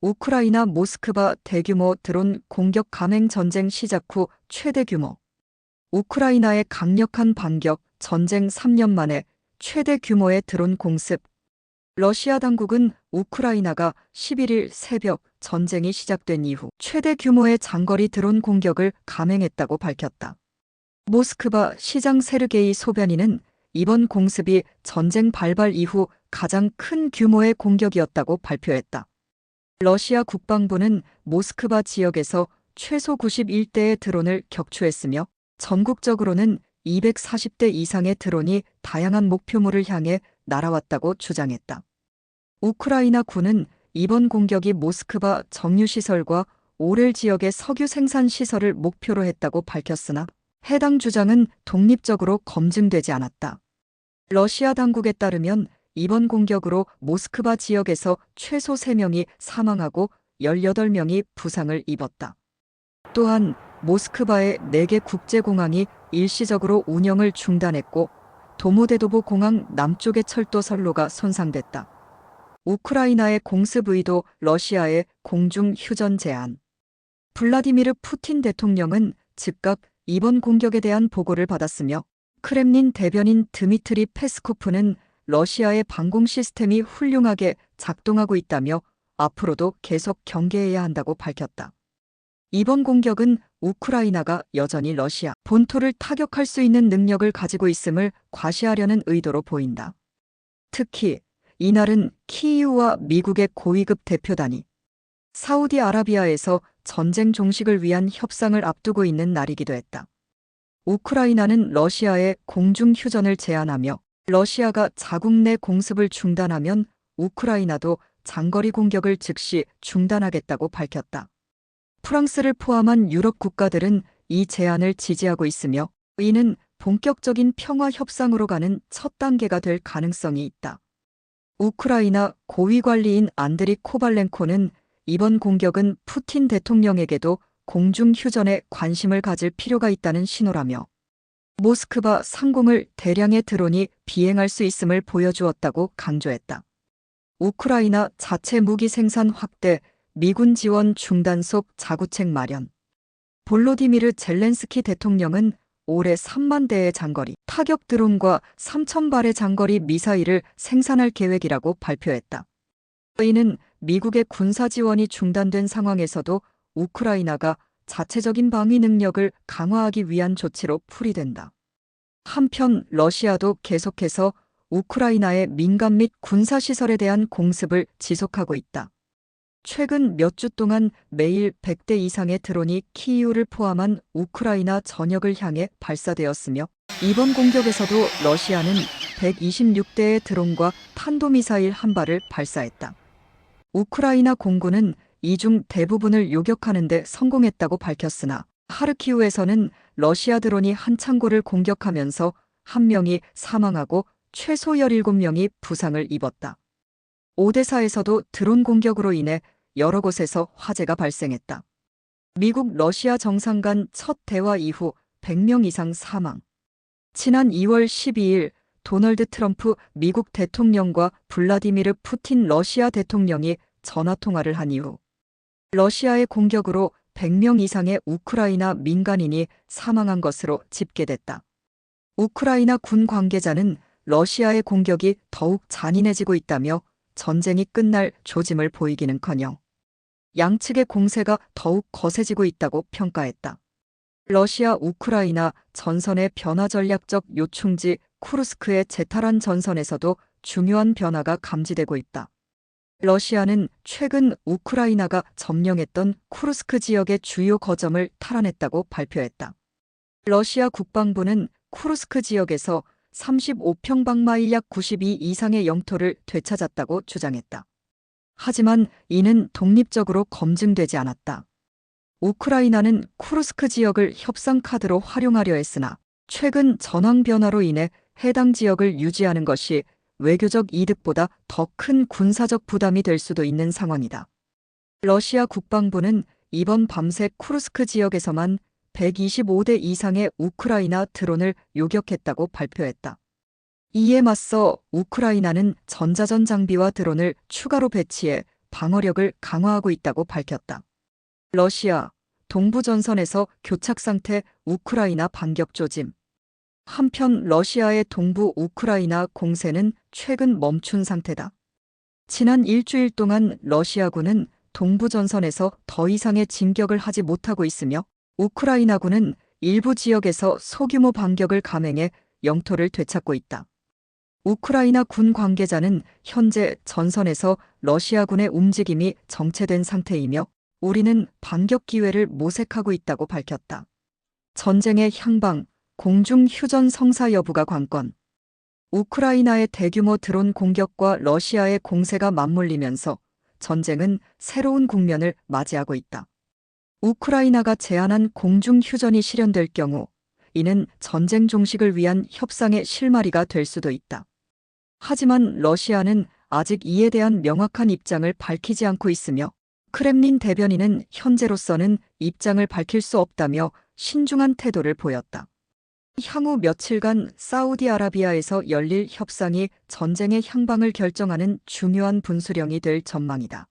우크라이나 모스크바 대규모 드론 공격 감행 전쟁 시작 후 최대 규모. 우크라이나의 강력한 반격, 전쟁 3년 만에 최대 규모의 드론 공습. 러시아 당국은 우크라이나가 11일 새벽 전쟁이 시작된 이후 최대 규모의 장거리 드론 공격을 감행했다고 밝혔다. 모스크바 시장 세르게이 소변이는 이번 공습이 전쟁 발발 이후 가장 큰 규모의 공격이었다고 발표했다. 러시아 국방부는 모스크바 지역에서 최소 91대의 드론을 격추했으며 전국적으로는 240대 이상의 드론이 다양한 목표물을 향해 날아왔다고 주장했다. 우크라이나 군은 이번 공격이 모스크바 정유시설과 오렐 지역의 석유 생산 시설을 목표로 했다고 밝혔으나 해당 주장은 독립적으로 검증되지 않았다. 러시아 당국에 따르면 이번 공격으로 모스크바 지역에서 최소 3명이 사망하고 18명이 부상을 입었다. 또한 모스크바의 4개 국제공항이 일시적으로 운영을 중단했고 도모데도보 공항 남쪽의 철도 선로가 손상됐다. 우크라이나의 공습 의도, 러시아의 공중 휴전 제한. 블라디미르 푸틴 대통령은 즉각 이번 공격에 대한 보고를 받았으며 크렘린 대변인 드미트리 페스코프는 러시아의 방공 시스템이 훌륭하게 작동하고 있다며 앞으로도 계속 경계해야 한다고 밝혔다. 이번 공격은 우크라이나가 여전히 러시아 본토를 타격할 수 있는 능력을 가지고 있음을 과시하려는 의도로 보인다. 특히 이날은 키이우와 미국의 고위급 대표단이 사우디아라비아에서 전쟁 종식을 위한 협상을 앞두고 있는 날이기도 했다. 우크라이나는 러시아의 공중 휴전을 제안하며 러시아가 자국 내 공습을 중단하면 우크라이나도 장거리 공격을 즉시 중단하겠다고 밝혔다. 프랑스를 포함한 유럽 국가들은 이 제안을 지지하고 있으며 이는 본격적인 평화 협상으로 가는 첫 단계가 될 가능성이 있다. 우크라이나 고위관리인 안드리 코발렌코는 이번 공격은 푸틴 대통령에게도 공중 휴전에 관심을 가질 필요가 있다는 신호라며 모스크바 상공을 대량의 드론이 비행할 수 있음을 보여주었다고 강조했다. 우크라이나 자체 무기 생산 확대, 미군 지원 중단 속 자구책 마련. 볼로디미르 젤렌스키 대통령은 올해 3만 대의 장거리 타격 드론과 3,000발의 장거리 미사일을 생산할 계획이라고 발표했다. 이는 미국의 군사 지원이 중단된 상황에서도 우크라이나가 자체적인 방위 능력을 강화하기 위한 조치로 풀이된다. 한편 러시아도 계속해서 우크라이나의 민간 및 군사시설에 대한 공습을 지속하고 있다. 최근 몇 주 동안 매일 100대 이상의 드론이 키이우를 포함한 우크라이나 전역을 향해 발사되었으며 이번 공격에서도 러시아는 126대의 드론과 탄도미사일 1발을 발사했다. 우크라이나 공군은 이 중 대부분을 요격하는 데 성공했다고 밝혔으나 하르키우에서는 러시아 드론이 한 창고를 공격하면서 1명이 사망하고 최소 17명이 부상을 입었다. 오데사에서도 드론 공격으로 인해 여러 곳에서 화재가 발생했다. 미국 러시아 정상 간 첫 대화 이후 100명 이상 사망. 지난 2월 12일 도널드 트럼프 미국 대통령과 블라디미르 푸틴 러시아 대통령이 전화통화를 한 이후 러시아의 공격으로 100명 이상의 우크라이나 민간인이 사망한 것으로 집계됐다. 우크라이나 군 관계자는 러시아의 공격이 더욱 잔인해지고 있다며 전쟁이 끝날 조짐을 보이기는커녕 양측의 공세가 더욱 거세지고 있다고 평가했다. 러시아 우크라이나 전선의 변화 전략적 요충지 쿠르스크의 제타란 전선에서도 중요한 변화가 감지되고 있다. 러시아는 최근 우크라이나가 점령했던 쿠르스크 지역의 주요 거점을 탈환했다고 발표했다. 러시아 국방부는 쿠르스크 지역에서 35평방마일 약 92 이상의 영토를 되찾았다고 주장했다. 하지만 이는 독립적으로 검증되지 않았다. 우크라이나는 쿠르스크 지역을 협상 카드로 활용하려 했으나 최근 전황 변화로 인해 해당 지역을 유지하는 것이 외교적 이득보다 더 큰 군사적 부담이 될 수도 있는 상황이다. 러시아 국방부는 이번 밤새 쿠르스크 지역에서만 125대 이상의 우크라이나 드론을 요격했다고 발표했다. 이에 맞서 우크라이나는 전자전 장비와 드론을 추가로 배치해 방어력을 강화하고 있다고 밝혔다. 러시아 동부전선에서 교착 상태 우크라이나 반격 조짐. 한편 러시아의 동부 우크라이나 공세는 최근 멈춘 상태다. 지난 일주일 동안 러시아군은 동부전선에서 더 이상의 진격을 하지 못하고 있으며 우크라이나군은 일부 지역에서 소규모 반격을 감행해 영토를 되찾고 있다. 우크라이나 군 관계자는 현재 전선에서 러시아군의 움직임이 정체된 상태이며 우리는 반격 기회를 모색하고 있다고 밝혔다. 전쟁의 향방, 공중 휴전 성사 여부가 관건. 우크라이나의 대규모 드론 공격과 러시아의 공세가 맞물리면서 전쟁은 새로운 국면을 맞이하고 있다. 우크라이나가 제안한 공중 휴전이 실현될 경우 이는 전쟁 종식을 위한 협상의 실마리가 될 수도 있다. 하지만 러시아는 아직 이에 대한 명확한 입장을 밝히지 않고 있으며 크렘린 대변인은 현재로서는 입장을 밝힐 수 없다며 신중한 태도를 보였다. 향후 며칠간 사우디아라비아에서 열릴 협상이 전쟁의 향방을 결정하는 중요한 분수령이 될 전망이다.